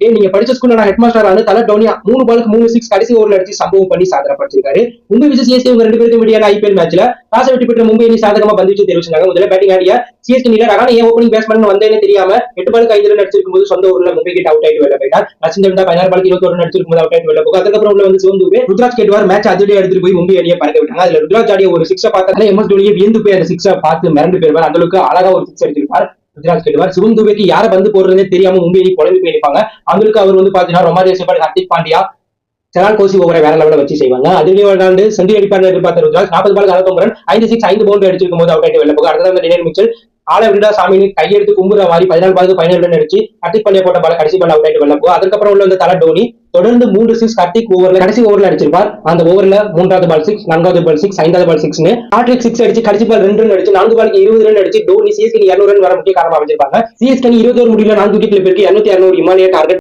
நீங்க படிச்ச ஸ்கூல்ல ஹெட் மாஸ்டர் தலை டோனியா 3 பாலுக்கு 3 6 கடைசி ஓவர்ல அடிச்சு சம்பவம் பண்ணி சாதனை படிச்சிருக்காரு. மும்பை விசஸ் சிஎஸ்கே இவங்க 2 பேருக்கு இடையான ஐபிஎல் மேட்ச்ல டாஸ் வெற்றி பெற்ற மும்பை அணி சாதகமா பந்து வீச்சு தெரிவிச்சாங்க. முதல்ல பேட்டிங் ஆடிய சிஎஸ்கே நீலர் ஆனா ஏன் ஓப்பனிங் பேட்ஸ்மேன் வந்தேன்னு தெரியாம 8 பாலுக்கு 5 ரன் அடிச்சிருக்கும் போது சொந்த ஊர்ல மும்பை கிட்ட அவுட் ஆயிட்டு வெளில போயிட்டார். லட்சம் 16 பாலுக்கு 21 ரன் அடிச்சிருக்கும் போது அவுட் ஆயிட்டு வெளில போகும். அதுக்கப்புறம் உள்ள வந்து சிவம் துபே ருத்ராஜ் கேட்வார் மேட்ச் அதிரடி எடுத்துட்டு போய் மும்பை அணியை பறக்க விட்டாங்க. அதுல ருத்ராஜ் ஆடிய ஒரு சிக்ஸை பார்த்தாலே எம்எஸ் தோனியை வியந்து போய் அந்த சிக்ஸை பார்த்து மிரண்டு போயிருவார். அந்த அளவுக்கு அழகா ஒரு சிக்ஸ் அடிச்சிருப்பார் ருத்ராஜ் கேட்வார். சிவம் துபேக்கு யாரை பந்து போடுறதே தெரியாம மும்பை அணி குழம்பி போயிருப்பாங்க. அவங்களுக்கு அவர் வந்து பாத்தீங்கன்னா ரொமாரியோ செபாட், ஹர்திக் பாண்டியா, சலான் கோசி ஓவரை வேற லெவல வச்சு செய்வாங்க. அதிலே விளையாண்டு செஞ்சுரி அடிப்பார் எதிர்பார்த்த ருத்ராஜ் 40 பாலுக்கு 69 ரன் 5 6 5 பவுண்டரி அடிச்சிருக்கும் போது அவுட் ஆயிட்டு வெளில போக. அடுத்தது டேனியல் மிச்சல் ஆள விடா சாமின்னு கையெடுத்து கும்புற மாதிரி 14 பாலுக்கு 17 ரன் அடிச்சு ஹர்திக் பாண்டியா போட்ட பால கடைசி பால் அவுட் ஆயிட்டு வெளில போக. அதுக்கப்புறம் உள்ள தலை டோனி தொடர்ந்து 3 6 ஹர்திக் ஓவர்ல கடைசி ஓவர்ல அடிச்சிருப்பார். அந்த ஓவர்ல 3வது பால் 6, 4வது பால் 6, 5வது பால் 6 ஹாட்ரிக் 6 அடிச்சு கடைசி பால் 2 ரன் அடிச்சு 4 பாலுக்கு 20 ரன் அடிச்சு டோனி சிஎஸ்கே 200 ரன் வர முக்கிய காரணமா அமைச்சிருப்பாங்க. சிஎஸ்கே 21 முடியல 4 விக்கெட்ல பெருக்கு 200 இமாலய டார்கெட்